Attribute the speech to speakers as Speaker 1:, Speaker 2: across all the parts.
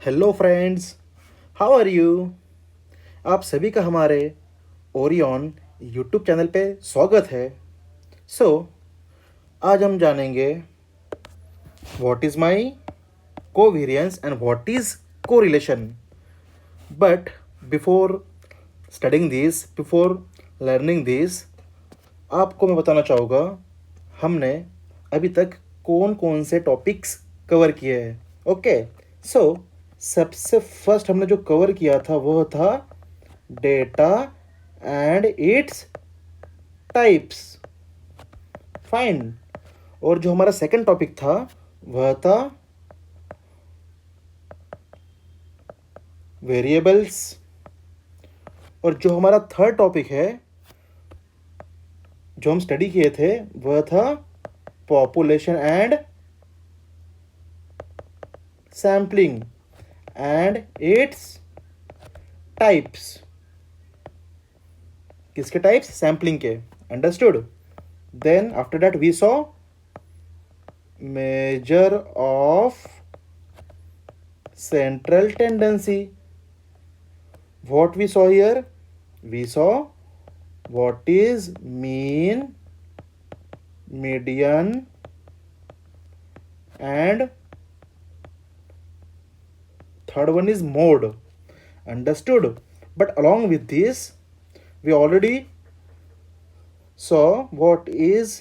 Speaker 1: Hello friends, how are you. आप सभी का हमारे ओरियन यूट्यूब चैनल पे स्वागत है। सो आज हम जानेंगे what is my covariance and what is correlation. But before studying this, before learning this, आपको मैं बताना चाहूँगा हमने अभी तक कौन कौन से टॉपिक्स कवर किए हैं। ओके, सो सबसे फर्स्ट हमने जो कवर किया था वह था data and its types. Fine. और जो हमारा सेकंड टॉपिक था वह था वेरिएबल्स। और जो हमारा थर्ड टॉपिक है जो हम स्टडी किए थे वह था population and sampling and its types. किसके टाइप्स? सैम्पलिंग के। Understood. Then after that we saw measure of central tendency. What we saw here? We saw what is mean, median, and third one is mode. Understood. But along with this we already saw what is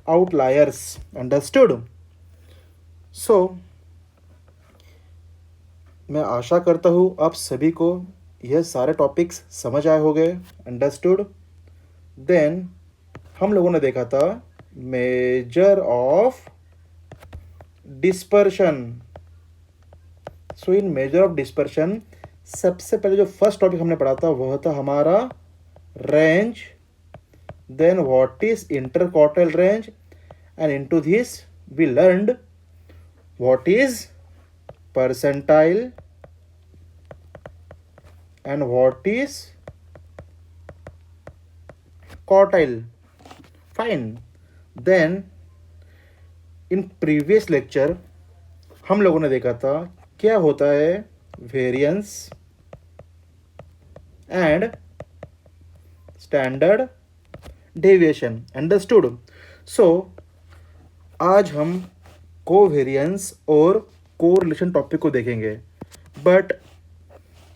Speaker 1: outliers. Understood. So मैं आशा करता हूँ आप सभी को यह सारे topics समझ आए होंगे। अंडरस्टूड। देन हम लोगों ने देखा था measure of dispersion. So in measure of dispersion सबसे पहले जो फर्स्ट टॉपिक हमने पढ़ा था वह था हमारा range. Then what is interquartile range, and into this we learned what is percentile and what is quartile. Fine. Then in previous lecture हम लोगों ने देखा था क्या होता है variance and standard deviation. Understood. So आज हम कोवेरिएंस और कोरिलेशन टॉपिक को देखेंगे। बट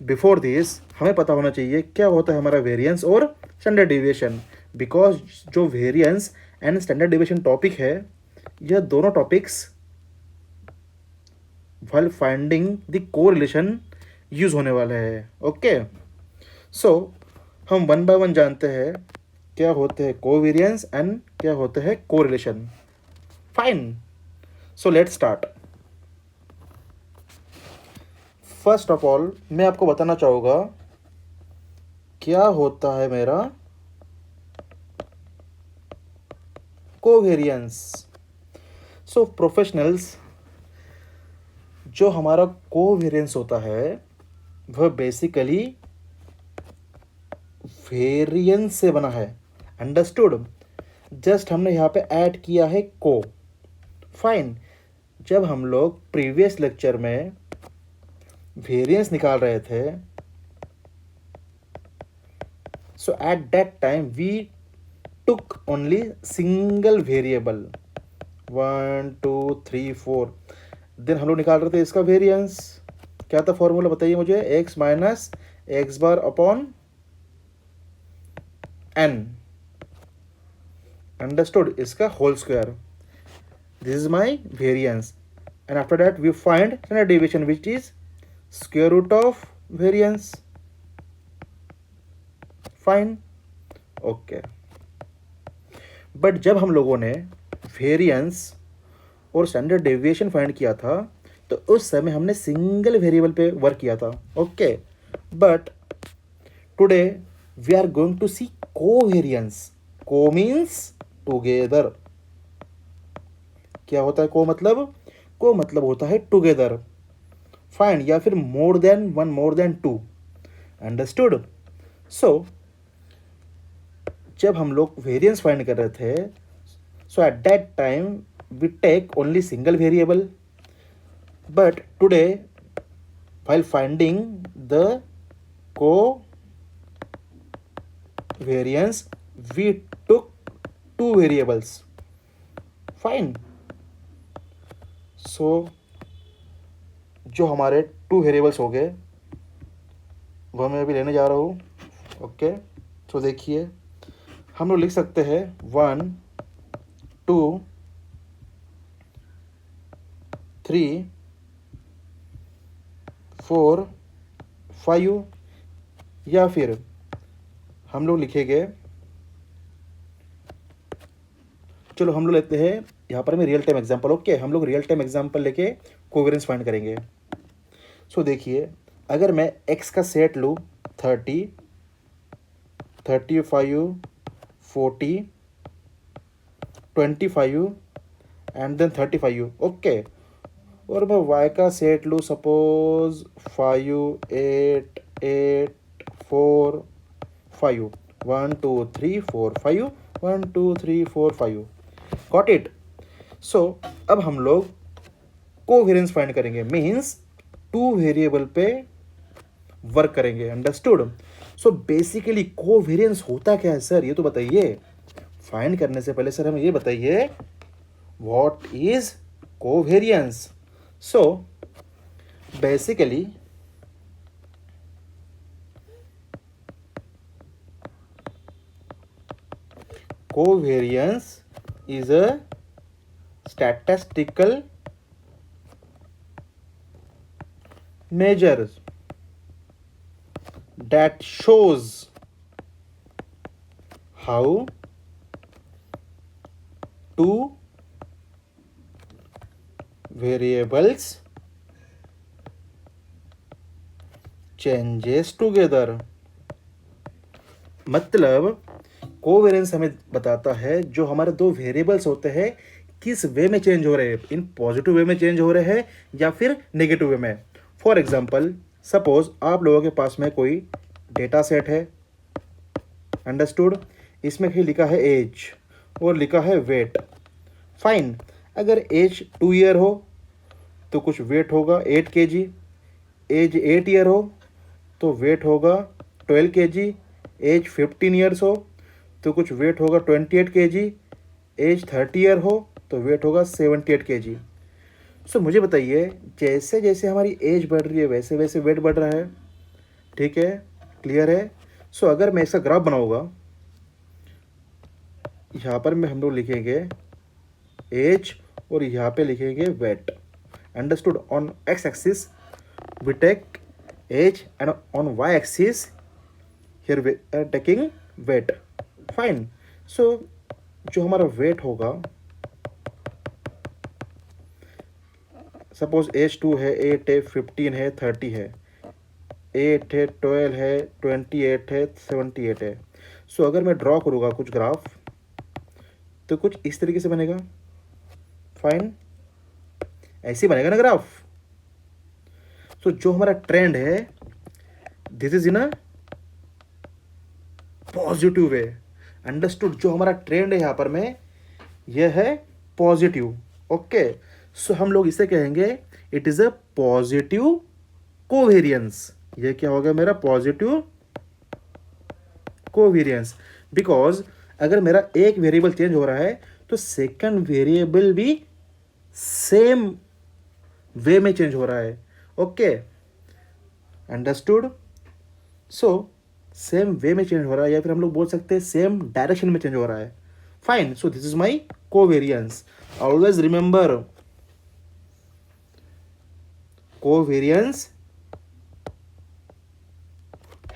Speaker 1: बिफोर दिस हमें पता होना चाहिए क्या होता है हमारा वेरिएंस और स्टैंडर्ड डेविएशन, बिकॉज जो variance and standard deviation topic है यह दोनों topics while finding the correlation use होने वाला है। ओके, सो हम वन बाय वन जानते हैं क्या होते हैं कोवेरिएंस एंड क्या होते हैं correlation. Fine. So let's start. First of all मैं आपको बताना चाहूँगा क्या होता है मेरा कोवेरिएंस। सो प्रोफेशनल्स, जो हमारा कोवेरिएंस होता है वह बेसिकली वेरिएंस से बना है। अंडरस्टूड। जस्ट हमने यहाँ पे ऐड किया है को। फाइन। जब हम लोग प्रीवियस लेक्चर में वेरिएंस निकाल रहे थे, so at that time we took only single variable 1 2 3 4। Then हम लोग निकाल रहे थे इसका वेरिएंस। क्या था फॉर्मूला बताइए मुझे? x minus x bar upon n। Understood. इसका whole square. This is my variance and after that we find standard deviation which is square root of variance. Fine. Okay. But जब हम लोगों ने variance और standard deviation find किया था तो उस समय हमने सिंगल वेरिएबल पे वर्क किया था। Okay, but today we are going to see covariance. Co means together. क्या होता है को मतलब? को मतलब होता है टुगेदर। फाइन। या फिर more than one, more than two. Understood. So जब हम लोग वेरिएंस फाइंड कर रहे थे, so at that time we take only single variable But today, while finding the covariance, we took two variables. Fine. So जो हमारे two variables हो गए वह मैं अभी लेने जा रहा हूँ. ओके, तो देखिए हम लोग लिख सकते हैं 1 2 3 4 5, या फिर हम लोग लिखेंगे, चलो हम लोग लेते हैं यहाँ पर में रियल टाइम एग्जांपल. ओके, हम लोग रियल टाइम एग्जांपल लेके कोवेरियंस फाइंड करेंगे. सो देखिए, अगर मैं x का सेट लूँ 30 35 40 25 एंड देन 35. ओके, और मैं y का सेट लूँ सपोज 5 8 8 4 5 1 2 3 4 5 1 2 3 4 5. Got it. सो अब हम लोग कोवेरियंस फाइंड करेंगे, मीन्स टू वेरिएबल पे वर्क करेंगे. अंडरस्टूड. सो बेसिकली कोवेरियंस होता क्या है सर, ये तो बताइए. फाइंड करने से पहले सर हमें ये बताइए what is covariance. So basically covariance is a statistical measure that shows how two variables changes together. मतलब कोवेरियंस हमें बताता है जो हमारे दो वेरिएबल्स होते हैं किस वे में चेंज हो रहे हैं, इन पॉजिटिव वे में चेंज हो रहे हैं या फिर नेगेटिव वे में. फॉर एग्जांपल, सपोज आप लोगों के पास में कोई डेटा सेट है. अंडरस्टूड. इसमें भी लिखा है एज और लिखा है वेट. फाइन. अगर एज 2 ईयर हो तो कुछ वेट होगा 8 kg. एज 8 ईयर हो तो वेट होगा 12 kg. एज 15 ईयर्स हो तो कुछ वेट होगा 28 kg. एज 30 ईयर हो तो वेट होगा 78 kg. सो मुझे बताइए, जैसे जैसे हमारी एज बढ़ रही है वैसे वैसे वेट बढ़ रहा है. ठीक है, क्लियर है. सो अगर मैं इसका ग्राफ बनाऊंगा, यहाँ पर में हम लोग लिखेंगे एज और यहाँ पे लिखेंगे weight. Understood. On x axis we take age and on y axis here we are taking weight. Fine. So जो हमारा वेट होगा, सपोज एज 2 है, 8 है, 15 है, 30 है, 8 है, 12 है, 28 है, 78 है. सो अगर मैं ड्रॉ करूँगा कुछ ग्राफ तो कुछ इस तरीके से बनेगा. फाइन. ऐसे बनेगा ना ग्राफ. सो जो हमारा ट्रेंड है this is in a positive way. Understood. जो हमारा ट्रेंड है यहाँ पर में यह है पॉजिटिव. ओके, सो हम लोग इसे कहेंगे it is a positive covariance. ये क्या हो गया मेरा पॉजिटिव कोवेरियंस. बिकॉज अगर मेरा एक वेरिएबल चेंज हो रहा है तो सेकंड वेरिएबल भी सेम वे में चेंज हो रहा है. Okay, understood. So same way में चेंज हो रहा है, या फिर हम लोग बोल सकते हैं सेम डायरेक्शन में चेंज हो रहा है. Fine. So this is my covariance. Always remember, covariance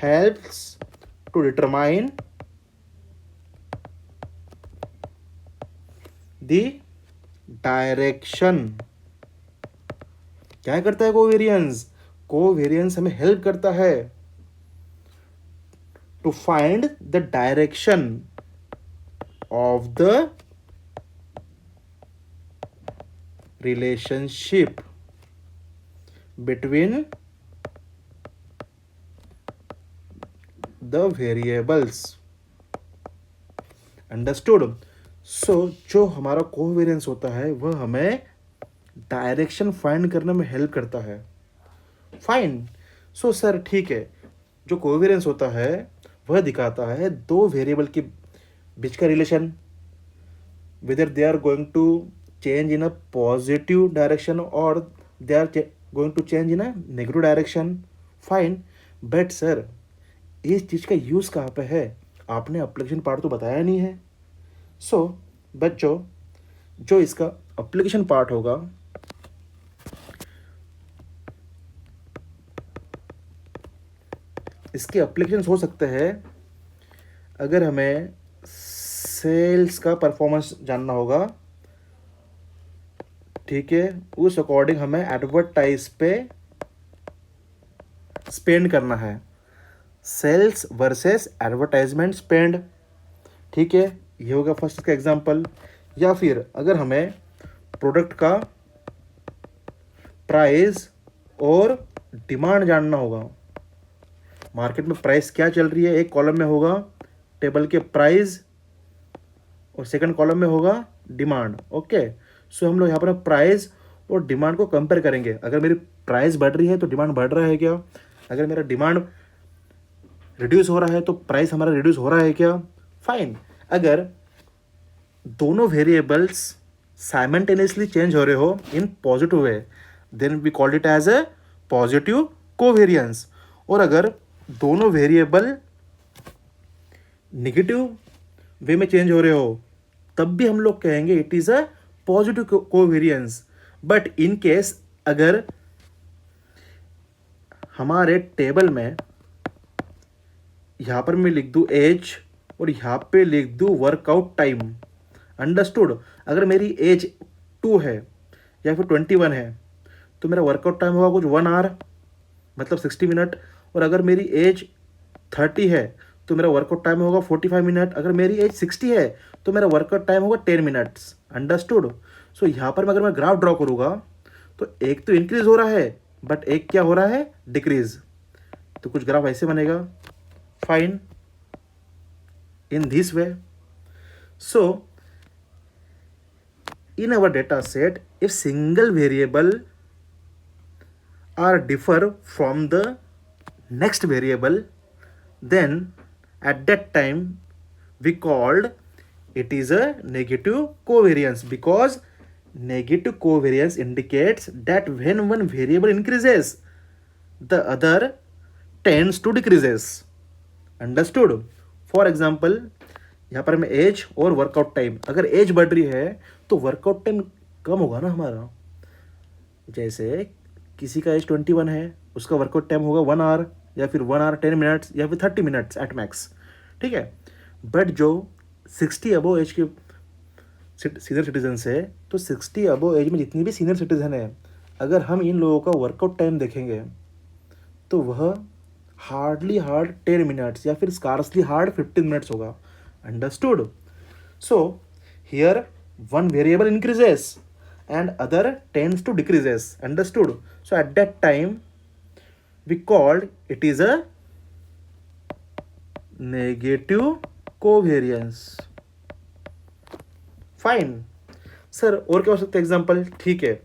Speaker 1: helps to determine the direction. क्या करता है कोवेरियंस? कोवेरियंस हमें हेल्प करता है to find the direction of the relationship between the variables. Understood. So जो हमारा कोवेरियंस होता है वह हमें डायरेक्शन फाइंड करने में हेल्प करता है। फाइन। सो सर ठीक है, जो कोवेरियंस होता है वह दिखाता है दो वेरिएबल के बीच का relation, whether they are going to change in a positive direction or they are going to change in a negative direction. Fine, but sir इस चीज़ का यूज़ कहाँ पे है, आपने एप्लीकेशन पार्ट तो बताया नहीं है। सो बच्चों, जो इसका एप्लीकेशन पार्ट होगा, इसके एप्लीकेशन हो सकते हैं अगर हमें सेल्स का परफॉर्मेंस जानना होगा, ठीक है, उस अकॉर्डिंग हमें एडवर्टाइज पे स्पेंड करना है, सेल्स वर्सेस एडवर्टाइजमेंट स्पेंड, ठीक है, ये होगा फर्स्ट का एग्जांपल। या फिर अगर हमें प्रोडक्ट का प्राइस और डिमांड जानना होगा, मार्केट में प्राइस क्या चल रही है, एक कॉलम में होगा टेबल के प्राइस और सेकंड कॉलम में होगा डिमांड। ओके, सो हम लोग यहाँ पर प्राइस और डिमांड को कंपेयर करेंगे। अगर मेरी प्राइस बढ़ रही है तो डिमांड बढ़ रहा है क्या, अगर मेरा डिमांड रिड्यूस हो रहा है तो प्राइस हमारा रिड्यूस हो रहा है क्या। फाइन, अगर दोनों वेरिएबल्स साइमल्टेनियसली चेंज हो रहे हो in positive way, then we called it as a positive covariance. और अगर दोनों वेरिएबल नेगेटिव वे में चेंज हो रहे हो तब भी हम लोग कहेंगे it is a positive covariance. But in case अगर हमारे टेबल में यहाँ पर मैं लिख दूँ एज और यहाँ पे लिख दूँ वर्कआउट टाइम, अंडरस्टूड, अगर मेरी एज 2 है या फिर 21 है तो मेरा वर्कआउट टाइम होगा कुछ 1 आवर, मतलब 60 मिनट। और अगर मेरी एज 30 है तो मेरा वर्कआउट टाइम होगा 45 मिनट। अगर मेरी एज 60 है तो मेरा वर्कआउट टाइम होगा 10 मिनट्स, अंडरस्टूड। सो यहाँ पर अगर मैं ग्राफ ड्रॉ करूँगा तो एक तो इंक्रीज हो रहा है बट एक क्या हो रहा है, डिक्रीज। तो कुछ ग्राफ ऐसे बनेगा, fine, in this way. So in our data set, if single variable are differ from the next variable, then at that time we called it is a negative covariance, because negative covariance indicates that when one variable increases the other tends to decreases, understood। for example, यहाँ पर हमें as और workout time, अगर as बढ़ रही है तो workout time कम होगा ना हमारा। जैसे किसी का एज 21 है, उसका वर्कआउट टाइम होगा 1 आवर या फिर 1 आवर 10 मिनट्स या फिर 30 मिनट्स एट मैक्स, ठीक है। बट जो 60 अबो एज के सीनियर सिटीजन्स है, तो 60 अबो एज में जितनी भी सीनियर सिटीजन है, अगर हम इन लोगों का वर्कआउट टाइम देखेंगे तो वह हार्डली 10 मिनट्स या फिर स्कारसली 15 मिनट्स होगा, understood। so here one variable increases and other tends to decreases, understood। so at that time we called it is a negative covariance, fine। Sir और क्या हो सकता है एग्जांपल, ठीक है,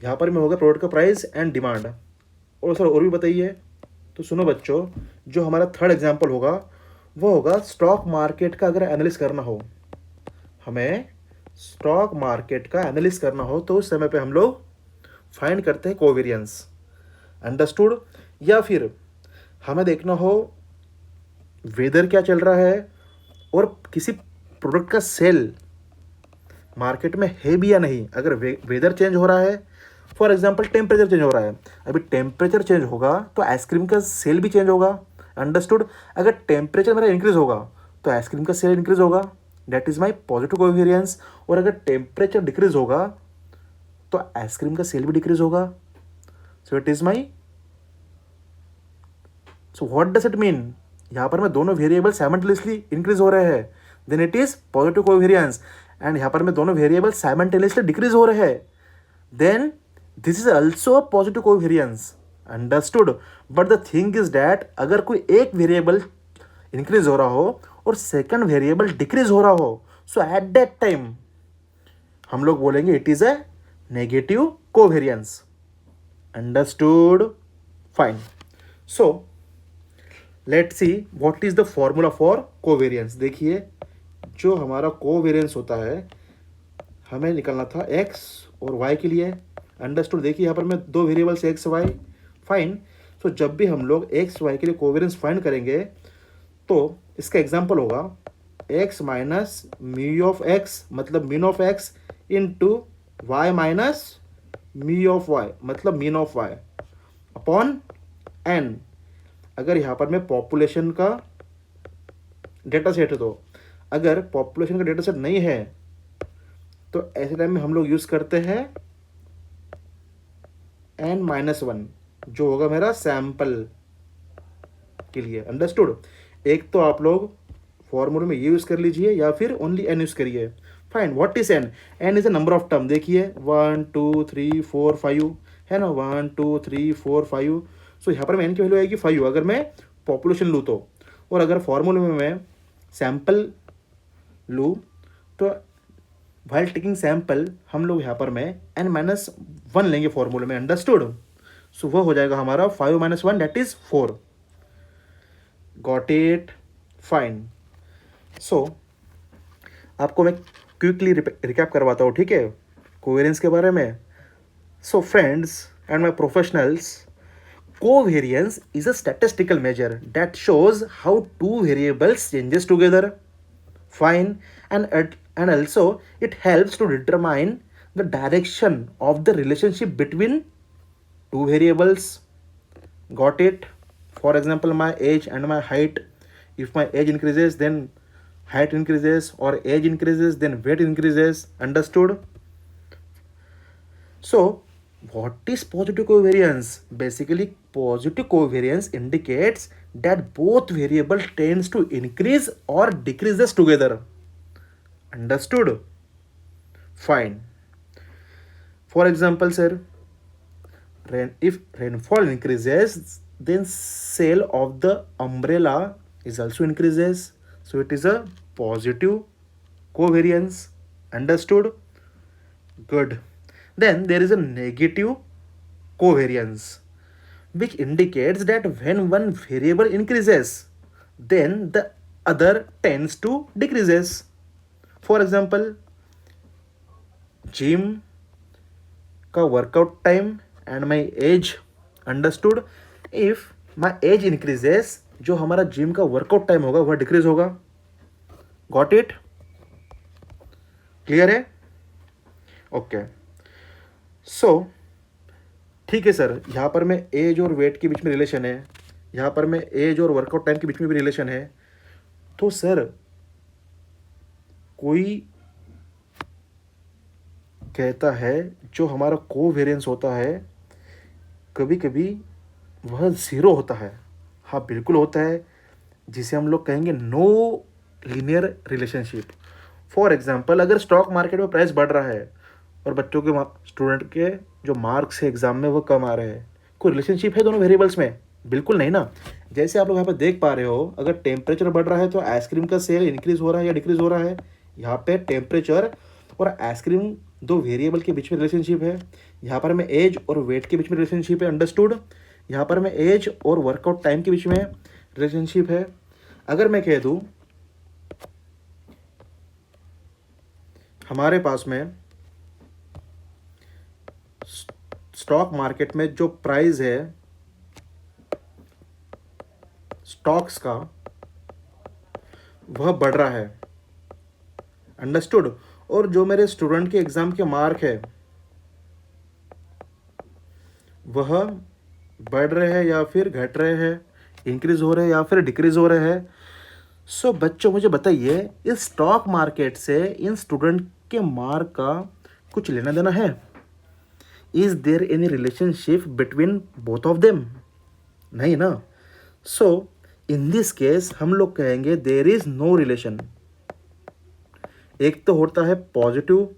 Speaker 1: यहाँ पर में होगा प्रोडक्ट का प्राइस एंड डिमांड। और सर और भी बताइए, तो सुनो बच्चों, जो हमारा थर्ड एग्जांपल होगा वो होगा स्टॉक मार्केट का। अगर एनालिस करना हो, हमें स्टॉक मार्केट का एनालिस करना हो तो उस समय पे हम लोग फाइंड करते हैं कोवेरियंस, अंडरस्टूड। या फिर हमें देखना हो वेदर क्या चल रहा है और किसी प्रोडक्ट का सेल मार्केट में है भी या नहीं। अगर वेदर चेंज हो रहा है, फॉर एग्जांपल टेम्परेचर चेंज हो रहा है, अभी टेम्परेचर चेंज होगा तो आइसक्रीम का सेल भी चेंज होगा, अंडरस्टूड। अगर टेम्परेचर मेरा इंक्रीज होगा तो आइसक्रीम का सेल इंक्रीज होगा, that is my positive covariance. और अगर टेम्परेचर डिक्रीज होगा तो आइसक्रीम का सेल भी डिक्रीज होगा, so it is my, so what does it mean, यहाँ पर मैं दोनों वेरिएबल साइमल्टेनियसली इंक्रीज हो रहे हैं, then it is positive covariance. And यहाँ पर मैं दोनों वेरिएबल साइमल्टेनियसली डिक्रीज हो रहे हैं, then this is also a positive covariance, understood. But the thing is that अगर कोई एक वेरिएबल इंक्रीज हो रहा हो और सेकंड वेरिएबल डिक्रीज हो रहा हो, सो एट दैट टाइम हम लोग बोलेंगे it is a negative covariance. Understood? Fine. So let's see what is the formula for covariance. देखिए, जो हमारा कोवेरियंस होता है हमें निकालना था एक्स और वाई के लिए। अंडरस्टूड? देखिए यहाँ पर मैं दो वेरिएबल्स एक्स वाई। फाइन। सो जब भी हम लोग एक्स वाई के लिए कोवेरियंस फाइंड करेंगे तो इसका एग्जांपल होगा x minus mu of x मतलब mean of x into Y minus mu of y मतलब mean of Y upon n. अगर यहाँ पर मैं पॉपुलेशन का डेटा सेट है तो अगर पॉपुलेशन का डेटा सेट नहीं है तो ऐसे टाइम में हम लोग यूज़ करते हैं n-1 जो होगा मेरा सैंपल के लिए। अंडरस्टूड? एक तो आप लोग फॉर्मूले में ये यूज़ कर लीजिए या फिर ओनली n यूज़ करिए। Fine. What is n? n is a number of term. देखिए 1 2 3 4 5 है ना, 1 2 3 4 5। सो यहाँ पर मैं n की वैल्यू आएगी 5 अगर मैं पॉपुलेशन लूँ तो, और अगर फॉर्मूले में मैं सैंपल लूँ तो वाइल टेकिंग सैंपल हम लोग यहाँ पर मैं n-1 लेंगे फॉर्मूले में। अंडरस्टूड? सो वो हो जाएगा हमारा 5-1 that is 4। Got it? Fine. So आपको मैं क्विकली रिकैप करवाता हूँ, ठीक है, कोवेरियंस के बारे में। So friends and my professionals, covariance is a statistical measure that shows how two variables changes together. Fine. And also it helps to determine the direction of the relationship between two variables. Got it? For example, my age and my height. If my age increases then height increases, or age increases then weight increases. Understood? So what is positive covariance? Basically, positive covariance indicates that both variable tends to increase or decreases together. Understood? Fine. For example, sir, if rainfall increases then sale of the umbrella is also increases, so it is a positive covariance. Understood? Good. Then there is a negative covariance which indicates that when one variable increases then the other tends to decreases. For example, gym का workout time and my age. Understood? If my age increases जो हमारा gym का workout time होगा वह decrease होगा। Got it? Clear है? Okay. सो ठीक है सर, यहाँ पर मैं एज और वेट के बीच में रिलेशन है, यहाँ पर मैं एज और वर्कआउट टाइम के बीच में भी रिलेशन है। तो सर कोई कहता है जो हमारा कोवेरियंस होता है कभी कभी वह ज़ीरो होता है। हाँ बिल्कुल होता है, जिसे हम लोग कहेंगे no linear relationship. For example, अगर स्टॉक मार्केट में प्राइस बढ़ रहा है और बच्चों के स्टूडेंट के जो मार्क्स है एग्जाम में वो कम आ रहे हैं, कोई रिलेशनशिप है दोनों वेरिएबल्स में? बिल्कुल नहीं ना। जैसे आप लोग यहाँ पर देख पा रहे हो, अगर टेम्परेचर बढ़ रहा है तो आइसक्रीम का सेल इंक्रीज हो रहा है या डिक्रीज हो रहा है। यहाँ पे टेम्परेचर और आइसक्रीम दो वेरिएबल के बीच में रिलेशनशिप है। यहाँ पर मैं एज और वेट के बीच में रिलेशनशिप है। अंडरस्टूड? यहाँ पर मैं एज और वर्कआउट टाइम के बीच में रिलेशनशिप है। अगर मैं कह दूँ हमारे पास में स्टॉक मार्केट में जो प्राइस है स्टॉक्स का वह बढ़ रहा है। अंडरस्टूड? और जो मेरे स्टूडेंट के एग्जाम के मार्क है वह बढ़ रहे हैं या फिर घट रहे हैं, इंक्रीज हो रहे हैं या फिर डिक्रीज हो रहे हैं। सो बच्चों मुझे बताइए, इस स्टॉक मार्केट से इन स्टूडेंट के मार्क का कुछ लेना देना है? Is there any relationship between both of them? नहीं ना। सो इन दिस केस हम लोग कहेंगे देयर इज नो रिलेशन। एक तो होता है पॉजिटिव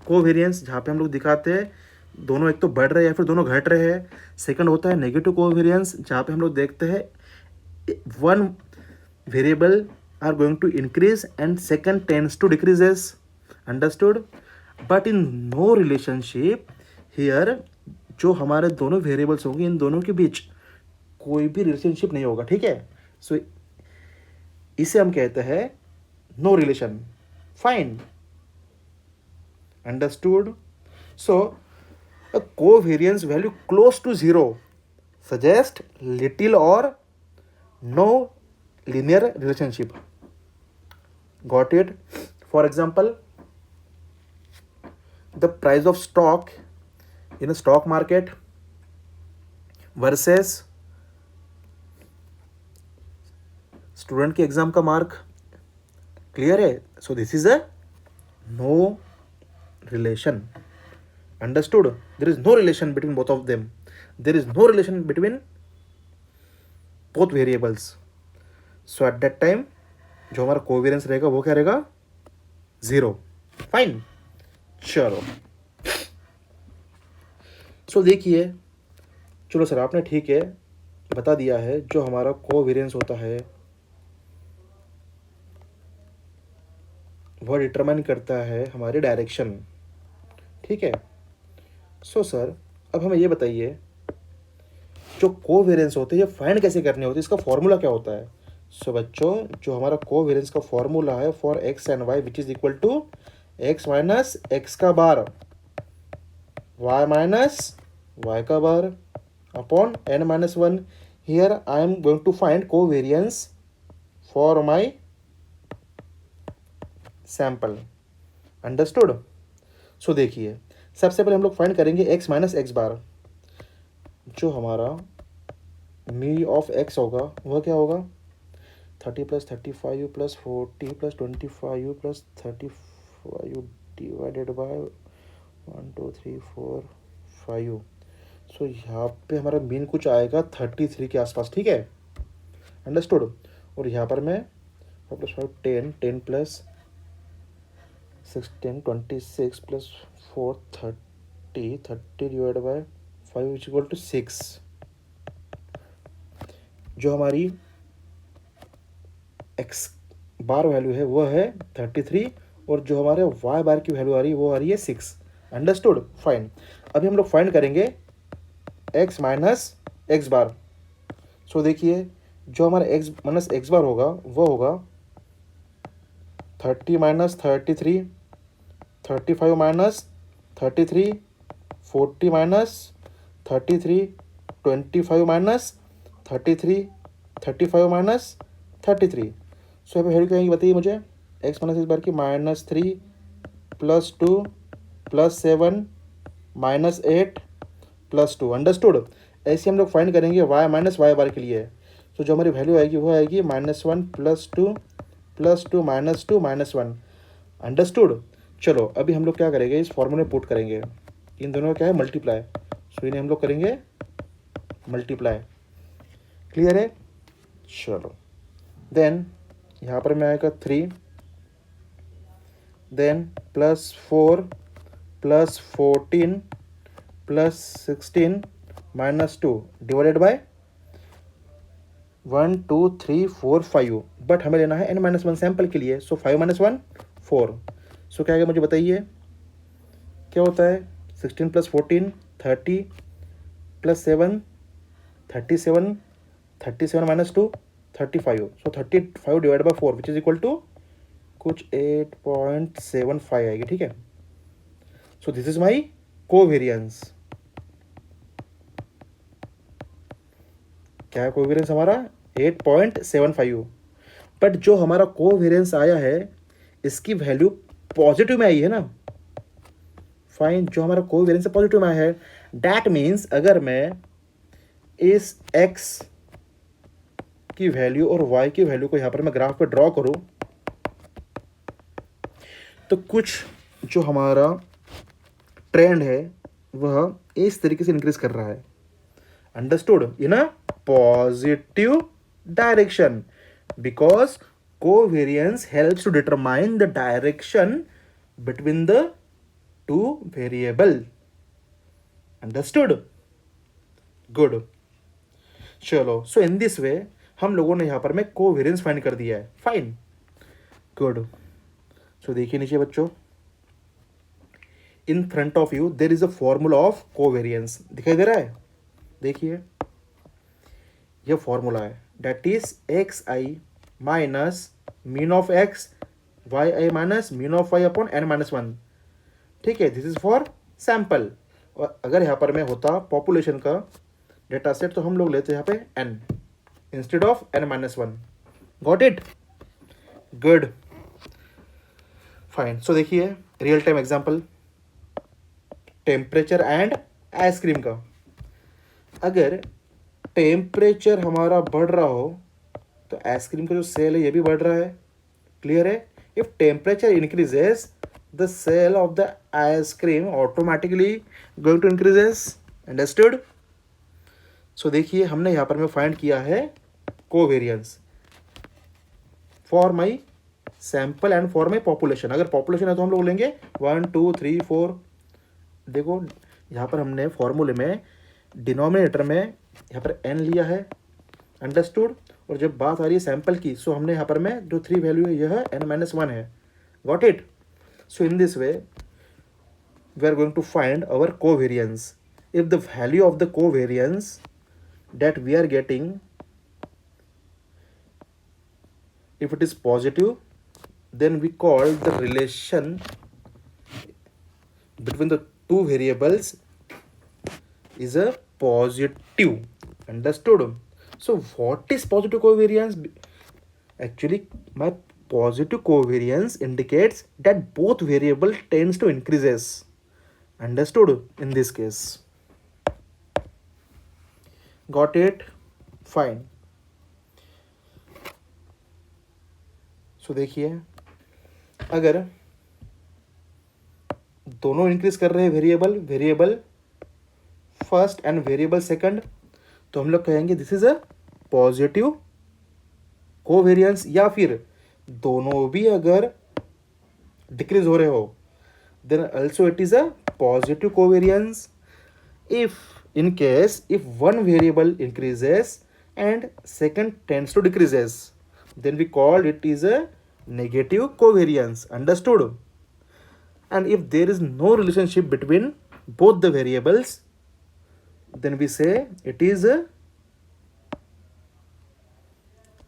Speaker 1: कोवेरियंस जहाँ पे हम लोग दिखाते हैं दोनों एक तो बढ़ रहे हैं या फिर दोनों घट रहे हैं। सेकंड होता है नेगेटिव कोवेरियंस जहाँ पे हम लोग देखते हैं one variable are going to increase and second tends to decreases. Understood? But in no relationship here, जो हमारे दोनों वेरिएबल्स होंगे इन दोनों के बीच कोई भी रिलेशनशिप नहीं होगा, ठीक है। सो इसे हम कहते हैं no relation. Fine, understood. So a covariance value close to zero suggest little or no linear relationship. Got it? For example, the price of stock in a stock market versus student के exam का mark. Clear है? So this is a no relation. Understood? There is no relation between both of them, there is no relation between both variables. So at that time जो हमारा covariance रहेगा वो क्या रहेगा? Zero. Fine, चलो। सो देखिए, चलो सर आपने ठीक है बता दिया है, जो हमारा कोवेरियंस होता है वह डिटरमाइन करता है हमारी डायरेक्शन, ठीक है। सो सर अब हमें ये बताइए, जो कोवेरियंस होते हैं ये फाइंड कैसे करने होते हैं, इसका फॉर्मूला क्या होता है? सो बच्चों, जो हमारा कोवेरियंस का फॉर्मूला है for x and Y which is equal to x minus x का बार वाई माइनस वाई का bar upon N minus one. Here I am going to find covariance for my sample. Understood? So देखिए, सबसे पहले हम लोग find करेंगे x minus x बार। जो हमारा मी ऑफ एक्स होगा वह क्या होगा? 30 plus 35 plus 40 plus 25 plus 35 divided by 1 2 3 4 5। सो यहाँ पे हमारा मीन कुछ आएगा 33 के आसपास, ठीक है। अंडरस्टूड? और यहाँ पर मैं 5 plus 5 10 10 plus 16 26 plus 4 30 30 divide by 5 is equal to 6। जो हमारी एक्स बार वैल्यू है वो है 33 और जो हमारे वाई बार की वैल्यू आ रही है वो आ रही है 6। अंडरस्टूड? फाइन। अभी हम लोग फाइंड करेंगे एक्स माइनस एक्स बार। सो देखिए, जो हमारा एक्स माइनस एक्स बार होगा वो होगा 30 minus 33, 35 minus 33, 40 minus 33, 25 minus 33, 35 minus 33। सो यहाँ पे वैल्यू क्या आएगी बताइए मुझे? एक्स माइनस एक्स बार की -3 plus 2 plus 7 minus 8 plus 2। Understood? ऐसे हम लोग फाइंड करेंगे वाई माइनस वाई बार के लिए। तो जो हमारी वैल्यू आएगी वो आएगी -1 plus 2 plus 2 minus 2 minus 1। Understood? चलो अभी हम लोग क्या करेंगे, इस फॉर्मूले में पुट करेंगे, इन दोनों का क्या है मल्टीप्लाई। सो इन्हें हम लोग करेंगे मल्टीप्लाई। क्लियर है? चलो देन यहाँ पर मैं आएगा 3, then +4 plus 14 plus 16 minus 2 divided by 1 2 3 4 5। But हमें लेना है n माइनस वन सैंपल के लिए। सो 5 माइनस 1 4। सो क्या आएगा मुझे बताइए, क्या होता है? 16 plus 14 30 plus 7 37, 37 minus 2 35। So 35 divide by 4 which is equal to कुछ 8.75 आएगी, ठीक है। So this is my covariance. क्या है कोवेरियंस हमारा? 8.75। बट जो हमारा कोवेरियंस आया है इसकी वैल्यू पॉजिटिव में आई है ना। फाइन, जो हमारा कोवेरियंस पॉजिटिव में आया है, दैट मीन्स अगर मैं इस x की वैल्यू और y की वैल्यू को यहाँ पर मैं ग्राफ पे ड्रॉ करूँ तो कुछ जो हमारा ट्रेंड है वह इस तरीके से इंक्रीज कर रहा है। Understood? In a positive direction, because covariance helps to determine the direction between the two variable. Understood? Good. चलो, सो इन दिस वे हम लोगों ने यहाँ पर में कोवेरियंस फाइंड कर दिया है। Fine, good. सो देखिए नीचे बच्चों, in front of you there is a formula of covariance, दिखाई दे रहा है, देखिए यह फॉर्मूला है, that is X I minus mean of x Y I minus mean of Y upon N minus one. ठीक है, दिस इज फॉर सैंपल। और अगर यहाँ पर में होता पॉपुलेशन का डेटा सेट तो हम लोग लेते यहाँ पे n instead of n minus one. Got it, good, fine. So देखिए real time example, temperature and ice cream का। अगर टेम्परेचर हमारा बढ़ रहा हो तो आइसक्रीम का जो सेल है ये भी बढ़ रहा है, क्लियर है। If temperature increases the sale of the ice cream automatically going to increases, understood. So देखिए हमने यहाँ पर में फाइंड किया है covariance for my sample and for my population. अगर पॉपुलेशन है तो हम लोग लेंगे 1 2 3 4। देखो यहाँ पर हमने फॉर्मूले में डिनोमिनेटर में यहाँ पर n लिया है, अंडरस्टूड। और जब बात आ रही है सैंपल की, सो हमने यहाँ पर में जो 3 वैल्यू है यह n माइनस वन है, got it. So in this way we are going to find our covariance. If the value of the covariance that we are getting, if it is positive, then we call the relation between the two variables is a positive, understood. So what is positive covariance? Actually my positive covariance indicates that both variable tends to increases, understood, in this case, got it, fine। So देखिए अगर दोनों increase कर रहे हैं variable first and variable second, तो हम लोग कहेंगे this is a positive covariance. या फिर दोनों भी अगर डिक्रीज हो रहे हो then also it is a positive covariance. If in case if one variable increases and second tends to decreases, then we call it is a negative covariance, understood. And if there is no relationship between both the variables, then we say it is a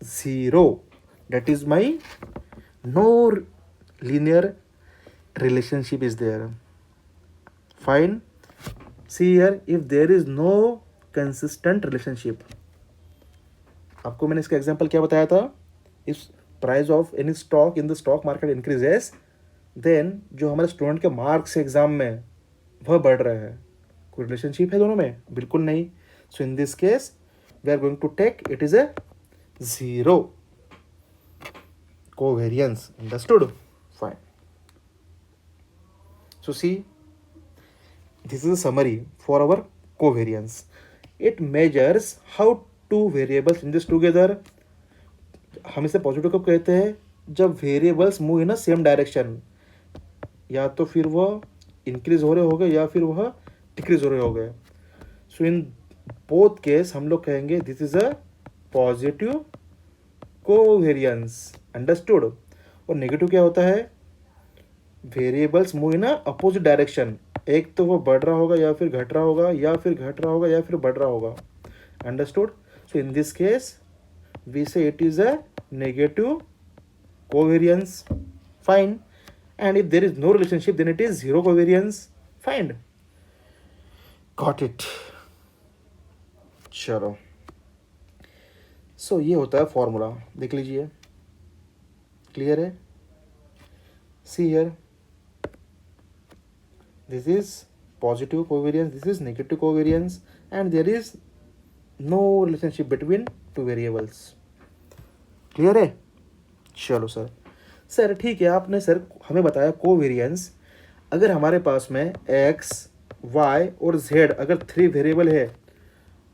Speaker 1: zero, that is my no linear relationship is there, fine। See here, if there is no consistent relationship, आपको मैंने इसका example क्या बताया था, if price of any stock in the stock market increases then जो हमारे student के marks exam में वह बढ़ रहा है। कोई रिलेशनशिप है दोनों में? बिल्कुल नहीं। So in this case we are going to take it is a zero covariance, understood, fine. So see this is a summary for our covariance. It measures how two variables increase together. हम इसे positive कब कहते हैं? जब variables move in a same direction, या तो फिर वह इंक्रीज हो रहे होंगे या फिर वह डिक्रीज हो रहे होंगे। सो इन बोथ केस हम लोग कहेंगे this is a positive covariance, understood. और नेगेटिव क्या होता है? Variables move in a opposite direction, एक तो वो बढ़ रहा होगा या फिर घट रहा होगा या फिर घट रहा होगा या फिर बढ़ रहा होगा, understood. So in this case we say it is a negative covariance, fine. And if there is no relationship then it is zero covariance, fine, got it. चलो सो ये होता है फॉर्मूला, देख लीजिए, क्लियर है। See here, this is positive covariance, this is negative covariance, and there is no relationship between two variables, clear है। चलो sir ठीक है, आपने सर हमें बताया कोवेरियंस। अगर हमारे पास में x, y और z अगर 3 वेरिएबल है,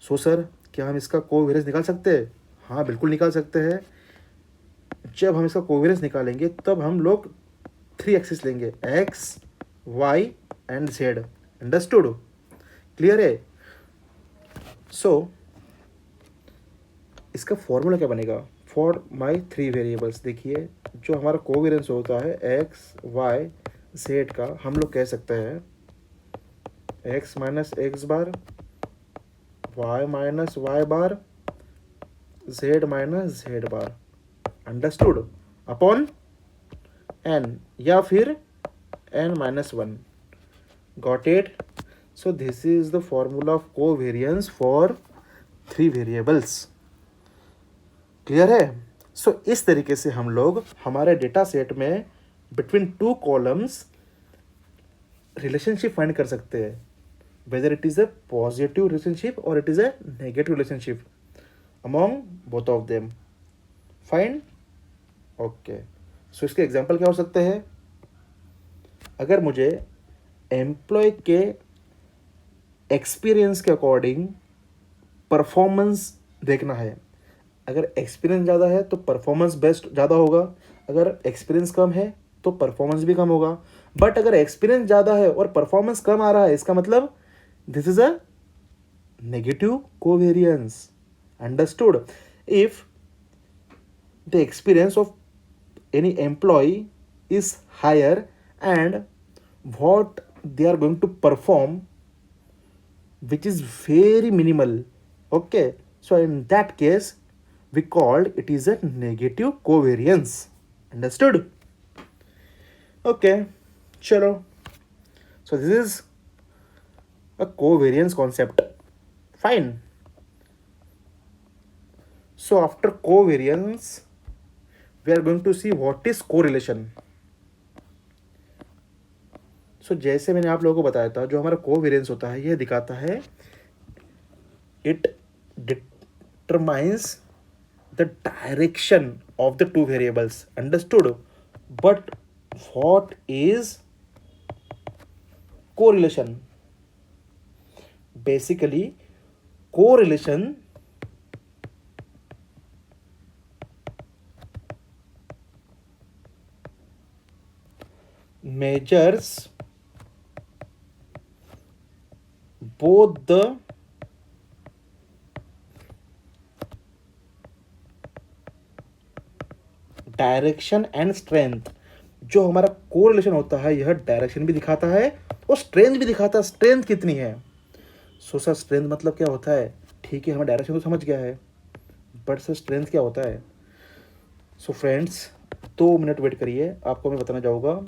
Speaker 1: सो सर क्या हम इसका कोवेरियंस निकाल सकते हैं? हाँ बिल्कुल निकाल सकते हैं। जब हम इसका कोवेरियंस निकालेंगे तब हम लोग 3 एक्सिस लेंगे, x, y and z, understood, clear है। सो इसका फॉर्मूला क्या बनेगा फॉर माय 3 वेरिएबल्स? देखिए जो हमारा कोवेरियंस होता है x, y, z का, हम लोग कह सकते हैं x minus x bar, Y minus Y bar, z minus z bar, understood, upon N या फिर n minus one. Got it. So this is the formula of covariance for 3 variables. Clear है. So इस तरीके से हम लोग हमारे data set में बिटवीन 2 कॉलम्स रिलेशनशिप फाइंड कर सकते हैं, whether it is a positive relationship और it is a negative relationship among both of them. Fine. Okay. सो इसके एग्जाम्पल क्या हो सकते हैं. अगर मुझे एम्प्लॉय के एक्सपीरियंस के अकॉर्डिंग परफॉर्मेंस देखना है, अगर एक्सपीरियंस ज़्यादा है तो परफॉर्मेंस बेस्ट ज़्यादा होगा, अगर एक्सपीरियंस कम है तो परफॉर्मेंस भी कम होगा. बट अगर एक्सपीरियंस ज़्यादा है और परफॉर्मेंस कम आ रहा है, इसका मतलब this is a negative covariance. Understood. If the experience of any employee is higher and what they are going to perform which is very minimal, okay, so in that case we called it is a negative covariance. Understood. Okay, chalo. So this is a covariance concept. Fine. So after covariance we are going to see what is correlation. सो जैसे मैंने आप लोगों को बताया था, जो हमारा covariance होता है यह दिखाता है, it determines the direction of the 2 variables. Understood. But what is correlation. Basically correlation measures both the direction and strength. जो हमारा कोरिलेशन होता है यह डायरेक्शन भी दिखाता है और स्ट्रेंथ भी दिखाता है, स्ट्रेंथ कितनी है. सो सर स्ट्रेंथ मतलब क्या होता है. ठीक है, हमें डायरेक्शन तो समझ गया है, बट सर स्ट्रेंथ क्या होता है. सो फ्रेंड्स 2 मिनट वेट करिए, आपको मैं बताना चाहूँगा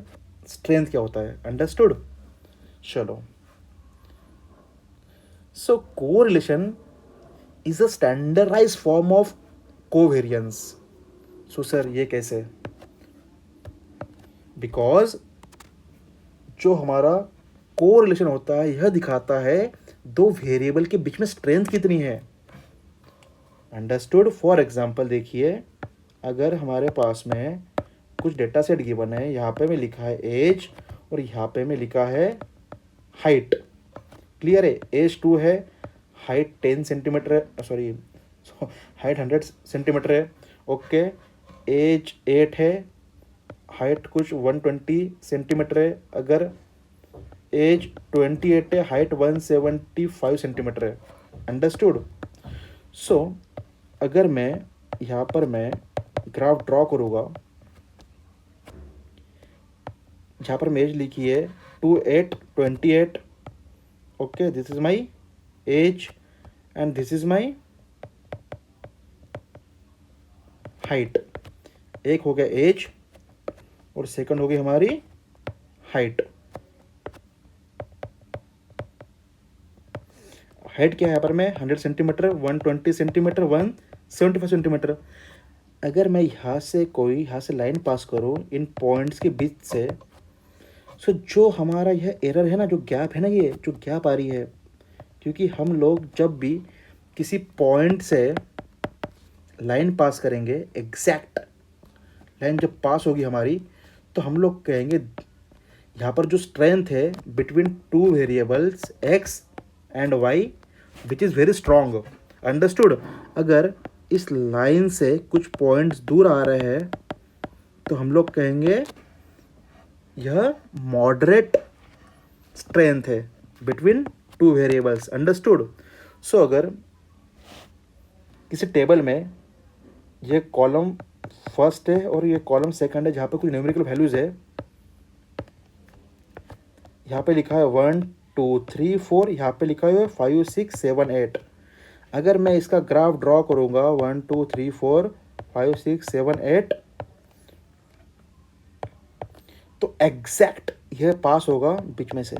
Speaker 1: स्ट्रेंथ क्या होता है. अंडरस्टूड. चलो. So correlation is a standardised form of covariance. So sir ये कैसे. बिकॉज जो हमारा कोरिलेशन होता है यह दिखाता है 2 वेरिएबल के बीच में स्ट्रेंथ कितनी है. अंडरस्टूड. फॉर एग्जाम्पल देखिए, अगर हमारे पास में कुछ डेटा सेट गिवन है, यहाँ पे में लिखा है एज और यहाँ पे में लिखा है हाइट. क्लियर है. एज 2 है, हाइट 10 सेंटीमीटर है, सॉरी हाइट 100 सेंटीमीटर है. ओके. एज 8 है, हाइट कुछ 120 सेंटीमीटर है. अगर एज 28 है, हाइट 175 सेंटीमीटर है. अंडरस्टूड. सो अगर मैं यहाँ पर मैं ग्राफ ड्रॉ करूँगा, जहाँ पर मेज लिखी है 28 28. Okay, this is my age and this is my height. एक हो गया एज और सेकंड हो गई हमारी हाइट. हाइट क्या है यहाँ पर मैं 100 सेंटीमीटर, 120 सेंटीमीटर, 175 सेंटीमीटर. अगर मैं यहाँ से लाइन पास करूँ इन पॉइंट्स के बीच से, सो जो हमारा यह एरर है ना, जो गैप है ना, ये जो गैप आ रही है, क्योंकि हम लोग जब भी किसी पॉइंट से लाइन पास करेंगे, एग्जैक्ट लाइन जब पास होगी हमारी, तो हम लोग कहेंगे यहाँ पर जो स्ट्रेंथ है between 2 variables x and Y which is very strong. Understood. अगर इस लाइन से कुछ पॉइंट्स दूर आ रहे हैं तो हम लोग कहेंगे यह मॉडरेट स्ट्रेंथ है बिटवीन 2 वेरिएबल्स. अंडरस्टूड. सो अगर किसी टेबल में यह कॉलम फर्स्ट है और ये कॉलम सेकंड है, जहाँ पे कुछ न्यूमेरिकल वैल्यूज़ है, यहाँ पे लिखा है 1 2 3 4, यहाँ पे लिखा हुआ है 5 6 7 8। अगर मैं इसका ग्राफ ड्रॉ करूँगा 1 2 3 4 5 6 7 8, तो एग्जैक्ट यह पास होगा बीच में से।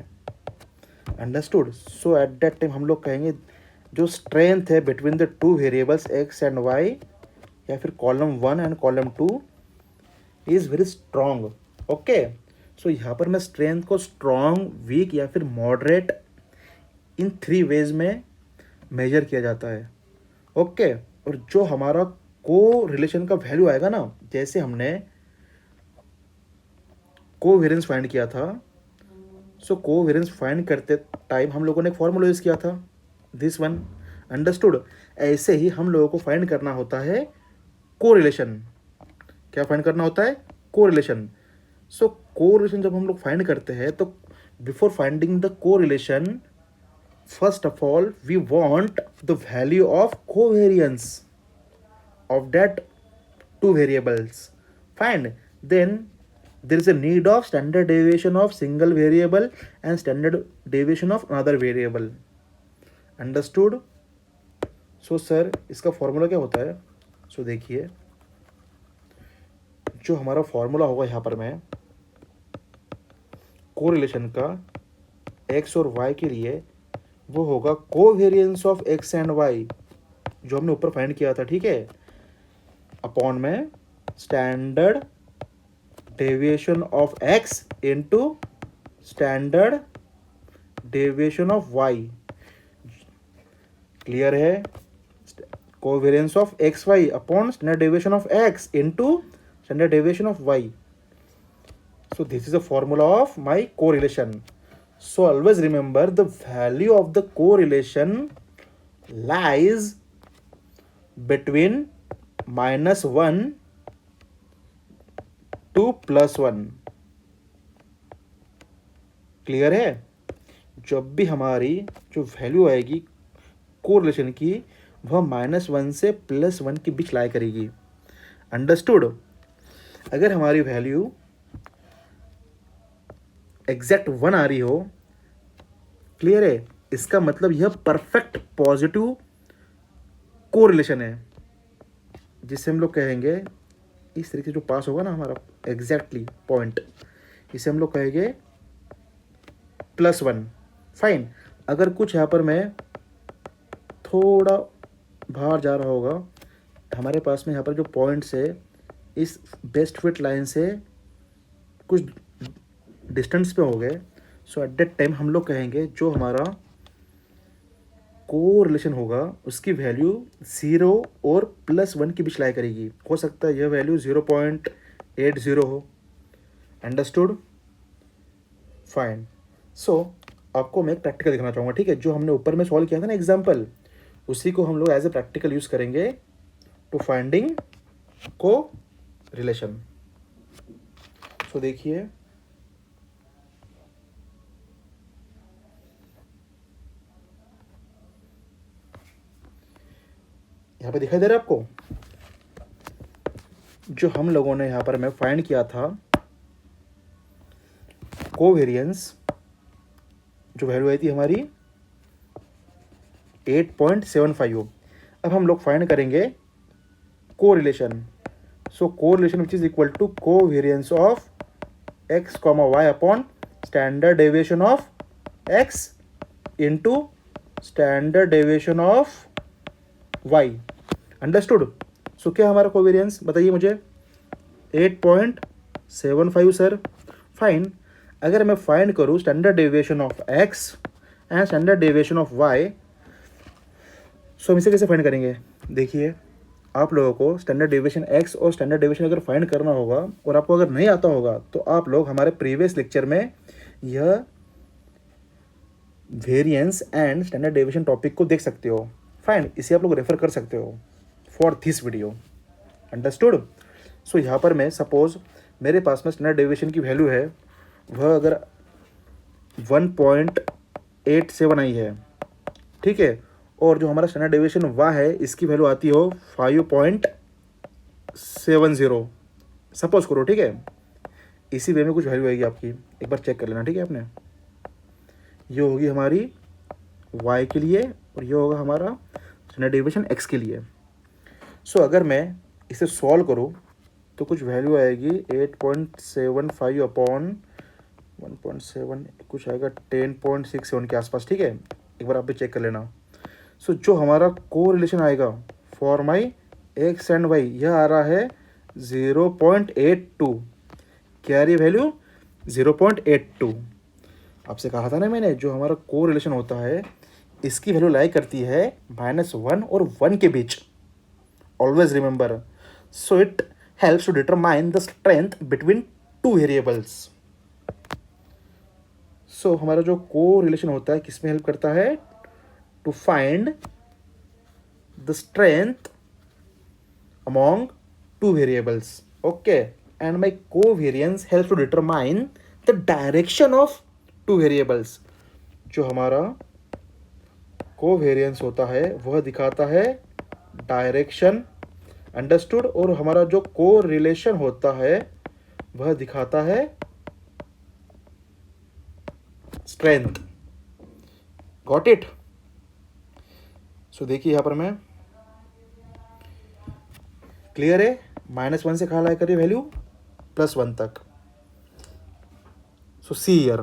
Speaker 1: Understood. So at that time हम लोग कहेंगे जो स्ट्रेंथ है between the two variables x and y, या फिर column 1 and column 2 is very strong. Okay, so यहाँ पर मैं स्ट्रेंथ को स्ट्रॉन्ग, वीक या फिर मॉडरेट इन 3 वेज में मेजर किया जाता है। ओके, और जो हमारा को रिलेशन का वैल्यू आएगा ना, जैसे हमने कोवेरिएंस फाइंड किया था, सो कोवेरिएंस फाइंड करते टाइम हम लोगों ने एक फॉर्मूला यूज़ किया था, दिस वन। अंडरस्टूड। ऐसे ही हम लोगों को फाइंड करना होता है कोरिलेशन। क्या फाइंड करना होता है? कोरिलेशन। सो कोरिलेशन जब हम लोग फाइंड करते हैं, तो before finding the correlation, first of all we want the value of covariance of that two variables. Fine. Then there is a need of standard deviation of single variable and standard deviation of another variable. Understood? So sir, इसका formula क्या होता है? So देखिए, जो हमारा formula होगा यहाँ पर मैं कोरिलेशन का x और y के लिए, वो होगा covariance of x and y, जो हमने ऊपर फाइंड किया था, ठीक है, अपॉन में standard deviation of x into standard deviation of y। Clear है? Covariance of x y upon standard deviation of x into standard deviation of y। So this is a formula of my correlation. So always remember the value of the correlation lies between -1 to +1। Clear है? जब भी हमारी जो value आएगी correlation की, वह -1 से +1 के बीच लाया करेगी। अंडरस्टूड। अगर हमारी वैल्यू एग्जैक्ट 1 आ रही हो, क्लियर है, इसका मतलब यह परफेक्ट पॉजिटिव कोरिलेशन है, जिससे हम लोग कहेंगे, इस तरीके से जो पास होगा ना हमारा एग्जैक्टली पॉइंट, इसे हम लोग कहेंगे +1। फाइन। अगर कुछ यहाँ पर मैं थोड़ा बाहर जा रहा होगा, हमारे पास में यहाँ पर जो पॉइंट्स है इस बेस्ट फिट लाइन से कुछ डिस्टेंस पे हो गए, सो एट दैट टाइम हम लोग कहेंगे जो हमारा कोरिलेशन होगा उसकी वैल्यू 0 और +1 के बीच लाया करेगी। हो सकता है यह वैल्यू 0.80 हो। अंडरस्टूड? फाइन। सो आपको मैं एक प्रैक्टिकल दिखाना चाहूँगा, ठीक है, जो हमने ऊपर में सॉल्व किया था ना एग्जाम्पल, उसी को हम लोग एज ए प्रैक्टिकल यूज़ करेंगे टू फाइंडिंग को रिलेशन। सो देखिए, यहाँ पे दिखाई दे रहा है आपको, जो हम लोगों ने यहाँ पर मैं फाइंड किया था कोवेरिएंस, जो वैल्यू आई थी हमारी 8.75। अब हम लोग फाइंड करेंगे correlation. So correlation which is equal to covariance of x, y upon standard deviation of x into standard deviation of y। Understood? So क्या हमारा कोवेरिएंस बताइए मुझे? 8.75 सर। फाइन। अगर मैं फाइंड करूँ standard deviation of x and standard deviation of y, सो हम इसे कैसे फाइंड करेंगे? देखिए, आप लोगों को स्टैंडर्ड डेविएशन x और स्टैंडर्ड डेविएशन अगर फाइंड करना होगा और आपको अगर नहीं आता होगा, तो आप लोग हमारे प्रीवियस लेक्चर में यह variance and standard deviation topic को देख सकते हो। फाइन, इसे आप लोग रेफर कर सकते हो फॉर दिस वीडियो। अंडरस्टूड? सो यहाँ पर मैं सपोज मेरे पास में स्टैंडर्ड डेविएशन की वैल्यू है, वह अगर 1.87 आई है, ठीक है, और जो हमारा स्टैंडर्ड डेविएशन वह है, इसकी वैल्यू आती हो 5.70, सपोज करो, ठीक है। इसी वे में कुछ वैल्यू आएगी आपकी, एक बार चेक कर लेना, ठीक है आपने। ये होगी हमारी y के लिए और ये होगा हमारा स्टैंडर्ड डेविएशन x के लिए। सो अगर मैं इसे सॉल्व करूँ तो कुछ वैल्यू आएगी 8.75 अपॉन 1.7, कुछ आएगा 10.67 के आसपास, ठीक है। एक बार आप भी चेक कर लेना। सो जो हमारा को रिलेशन आएगा for my X and Y, यह आ रहा है 0.82। क्या आ रही वैल्यू? 0.82। आपसे कहा था ना मैंने, जो हमारा को रिलेशन होता है इसकी वैल्यू लाई करती है -1 और 1 के बीच। Always remember. So it helps to determine the strength between two variables. So हमारा जो को रिलेशन होता है किसमें हेल्प करता है? To find the strength among two variables. Okay, and my covariance helps to determine the direction of two variables. जो हमारा कोवेरियंस होता है वह दिखाता है डायरेक्शन, अंडरस्टूड, और हमारा जो को रिलेशन होता है वह दिखाता है स्ट्रेंथ। Got it? सो देखिए यहाँ पर मैं क्लियर है, -1 से कहाँ लाई करिए वैल्यू +1 तक। सो सी ईयर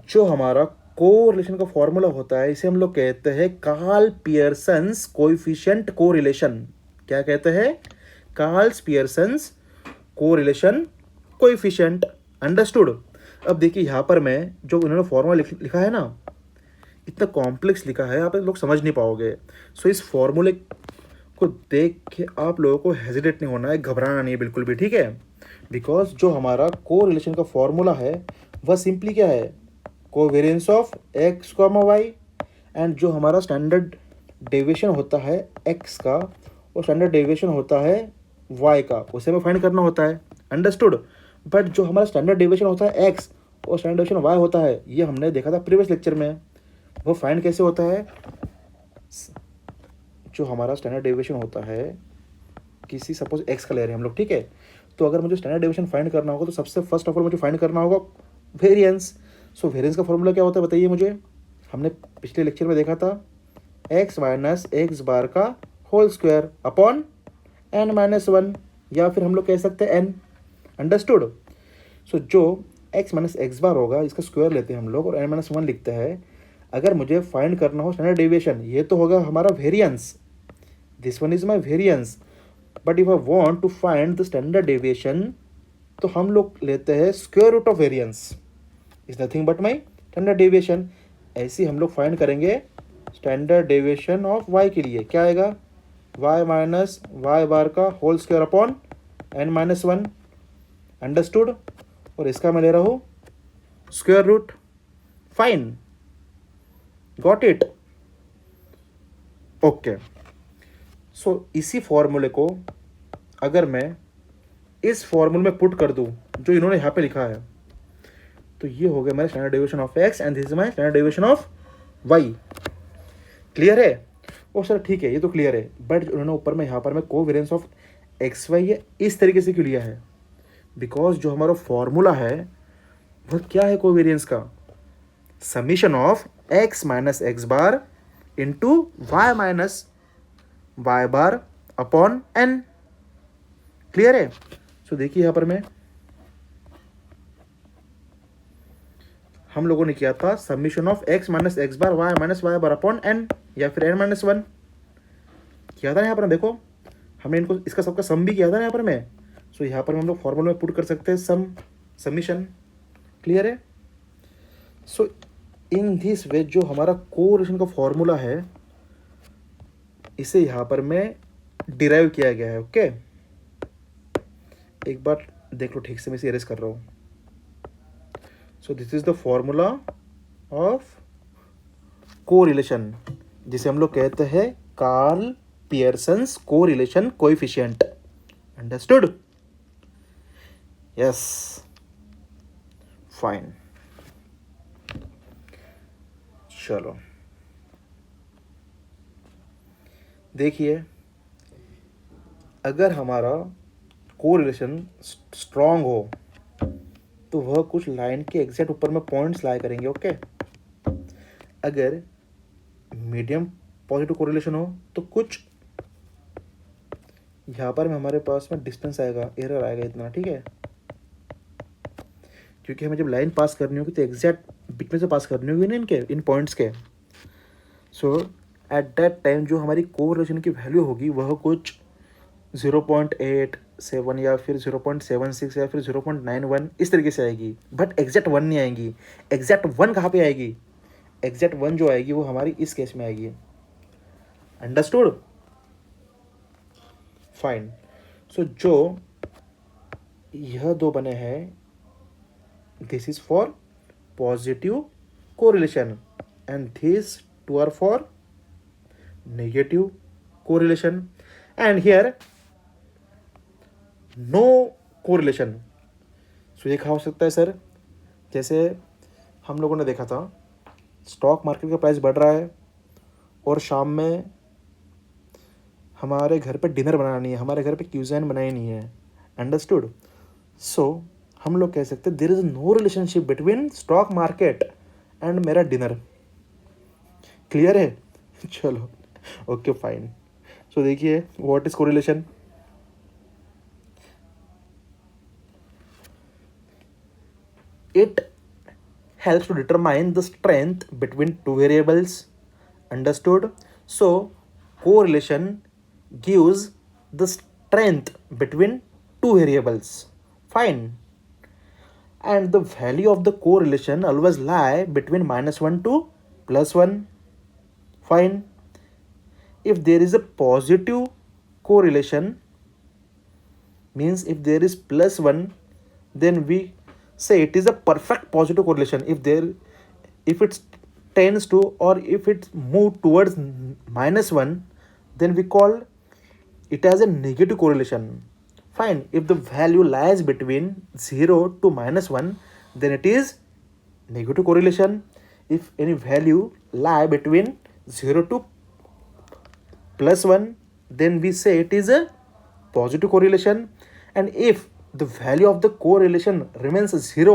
Speaker 1: जो हमारा को रिलेशन का फॉर्मूला होता है इसे हम लोग कहते हैं कार्ल पियर्सन्स कोएफिशिएंट को रिलेशन। क्या कहते हैं? कार्ल पियर्सन्स को रिलेशन कोएफिशिएंट। अंडरस्टूड? अब देखिए यहाँ पर मैं जो उन्होंने फॉर्मूला लिखा है ना, इतना कॉम्प्लेक्स लिखा है आप लोग समझ नहीं पाओगे। सो इस फॉर्मूले को देख के आप लोगों को हेजिटेट नहीं होना है, घबराना नहीं है बिल्कुल भी, ठीक है। बिकॉज जो हमारा को रिलेशन का फॉर्मूला है वह सिंपली क्या है? Covariance of X comma Y, and जो हमारा स्टैंडर्ड डेविएशन होता है एक्स का और स्टैंडर्ड डेविएशन होता है वाई का, उसे हमें फाइंड करना होता है। अंडरस्टूड? बट जो हमारा स्टैंडर्ड डेविएशन होता है एक्स और स्टैंडर्ड डेविएशन वाई होता है, ये हमने देखा था प्रीवियस लेक्चर में। वो फाइंड कैसे होता है? जो हमारा स्टैंडर्ड डेविएशन होता है किसी सपोज एक्स का ले रहे हैं हम लोग, ठीक है। तो अगर मुझे स्टैंडर्ड डेविएशन फाइंड करना होगा तो सबसे फर्स्ट ऑफ ऑल मुझे फाइंड करना होगा वेरिएंस। सो वेरिएंस का फॉर्मूला क्या होता है बताइए मुझे? हमने पिछले लेक्चर में देखा था x माइनस एक्स बार का होल स्क्वायर अपॉन n-1, या फिर हम लोग कह सकते हैं n। अंडरस्टूड? सो जो x माइनस एक्स बार होगा इसका स्क्वायर लेते हैं हम लोग और n-1 लिखते हैं। अगर मुझे फाइंड करना हो स्टैंडर्ड डेविएशन, ये तो होगा हमारा variance, this one is my variance. But if I want to find the standard deviation तो हम लोग लेते हैं square root of variance, is nothing but my standard deviation. ऐसे हम लोग फाइंड करेंगे स्टैंडर्ड डेविएशन ऑफ y के लिए। क्या आएगा? y माइनस वाई बार का whole square upon n-1। Understood? और इसका मैं ले रहा हूँ square root. Fine, got it? Okay. So इसी फॉर्मूले को अगर मैं इस फॉर्मूले में पुट कर दूं जो इन्होंने यहाँ पे लिखा है, तो ये हो गया मेरा standard deviation of X and this is my standard deviation of Y. Clear है? ओ सर ठीक है, ये तो क्लियर है, बट उन्होंने ऊपर में यहाँ पर मैं कोवेरिएंस ऑफ एक्स वाई है इस तरीके से क्यों लिया है? बिकॉज जो हमारा फॉर्मूला है वह क्या है कोवेरिएंस का? Summation of X minus x bar into Y minus Y bar upon N. Clear है? सो देखिए यहाँ पर मैं हम लोगों ने किया था summation of X minus x bar Y minus Y bar upon N, या फिर n-1 किया था यहाँ पर। देखो हमने इनको इसका सबका सम भी किया था ना यहाँ पर मैं। सो यहाँ पर हम लोग फॉर्मूला में पुट कर सकते हैं सम, समीशन। क्लियर है? सो इन दिस वे जो हमारा कोरिलेशन का फॉर्मूला है इसे यहाँ पर मैं डिराइव किया गया है। ओके, एक बार देख लो ठीक से, मैं इसे एरेज कर रहा हूँ। So this is the formula of correlation जिसे हम लोग कहते हैं Karl Pearson's correlation coefficient. Understood? Yes, fine. चलो देखिए, अगर हमारा कोरिलेशन स्ट्रॉन्ग हो तो वह कुछ लाइन के एग्जैक्ट ऊपर में पॉइंट्स लाया करेंगे। ओके, अगर मीडियम पॉजिटिव कोरिलेशन हो तो कुछ यहाँ पर में हमारे पास में डिस्टेंस आएगा, एरर आएगा इतना, ठीक है, क्योंकि हमें जब लाइन पास करनी होगी तो एग्जैक्ट बीच में से पास करनी होगी ना इनके, इन पॉइंट्स के। सो एट दैट टाइम जो हमारी कोरिलेशन की वैल्यू होगी वह कुछ 0.87 या फिर 0.76 या फिर 0.91 इस तरीके से आएगी, बट एग्जैक्ट 1 नहीं आएगी। एग्जैक्ट 1 कहाँ पे आएगी? एग्जैक्ट 1 जो आएगी वो हमारी इस केस में आएगी। अंडरस्टूड? फाइन। सो जो यह दो बने हैं, this is for positive correlation and these two are for negative correlation, and here no correlation. So ये क्या हो सकता है सर? जैसे हम लोगों ने देखा था स्टॉक मार्केट का प्राइस बढ़ रहा है और शाम में हमारे घर पे डिनर बनाना नहीं है, हमारे घर पे क्यूज़ाइन बनाई नहीं है। अंडरस्टूड? सो हम लोग कह सकते हैं there is no relationship between stock market and मेरा डिनर। क्लियर है? चलो, ओके फाइन। सो देखिए what is correlation. It helps to determine the strength between two variables. Understood? So correlation gives the strength between two variables. Fine. And the value of the correlation always lie between -1 to +1. Fine. If there is a positive correlation, means if there is +1, then we say it is a perfect positive correlation. If it tends to, or if it move towards -1, then we call it as a negative correlation. Fine. If the value lies between 0 to -1, then it is negative correlation. If any value lie between 0 to +1, then we say it is a positive correlation. And if the value of the correlation remains 0,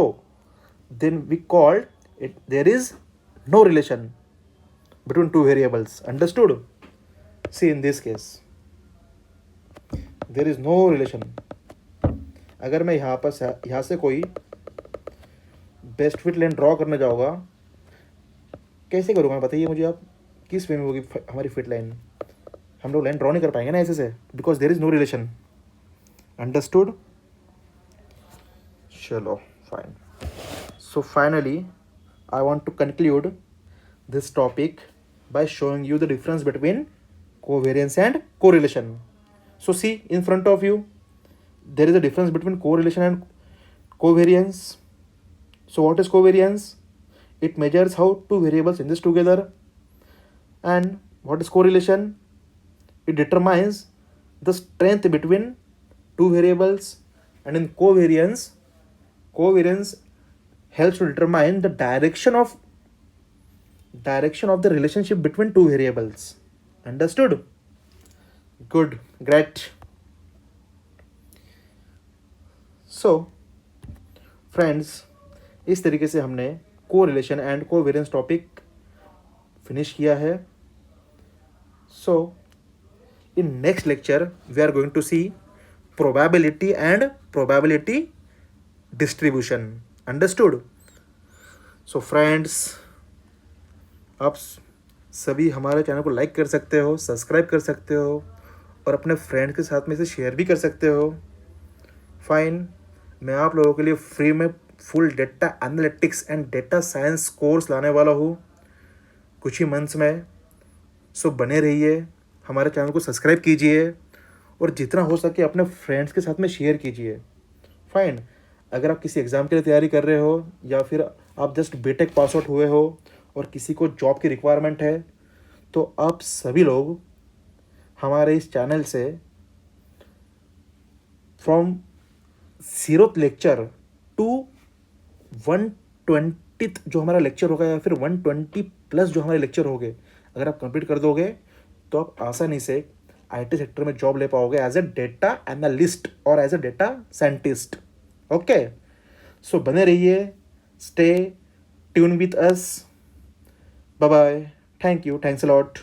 Speaker 1: then we call it there is no relation between two variables. Understood? See, in this case there is no relation. अगर मैं यहाँ से कोई best fit line draw करने जाऊँगा, कैसे करूँगा बताइए मुझे आप? किस वे में होगी हमारी फिट लाइन? हम लोग लाइन ड्रॉ नहीं कर पाएंगे ना ऐसे से, because there is no relation. Understood? चलो fine. So finally I want to conclude this topic by showing you the difference between covariance and correlation. So see, in front of you there is a difference between correlation and covariance. So what is covariance? It measures how two variables exist together. And what is correlation? It determines the strength between two variables. And in covariance helps to determine the direction of the relationship between two variables. Understood? Good, great. So friends, इस तरीके से हमने correlation and covariance topic finish किया है. So in next lecture we are going to see probability and probability distribution. Understood? So friends, आप सभी हमारे channel को लाइक कर सकते हो, सब्सक्राइब कर सकते हो और अपने फ्रेंड के साथ में इसे शेयर भी कर सकते हो. फाइन. मैं आप लोगों के लिए फ्री में full data analytics and data science course लाने वाला हूँ कुछ ही मंथ्स में. सो बने रहिए, हमारे चैनल को सब्सक्राइब कीजिए और जितना हो सके अपने फ्रेंड्स के साथ में शेयर कीजिए. फाइन. अगर आप किसी एग्ज़ाम के लिए तैयारी कर रहे हो या फिर आप जस्ट बीटेक पास आउट हुए हो और किसी को जॉब की रिक्वायरमेंट है, तो आप सभी लोग हमारे इस चैनल से from 0th lecture to 120th जो हमारा लेक्चर होगा या फिर 120 प्लस जो हमारे लेक्चर होंगे, अगर आप कंप्लीट कर दोगे तो आप आसानी से आईटी सेक्टर में जॉब ले पाओगे एज ए डेटा एनालिस्ट और as a data scientist. Okay. So बने रहिए, stay tune with us. Bye bye, thank you, thanks a lot.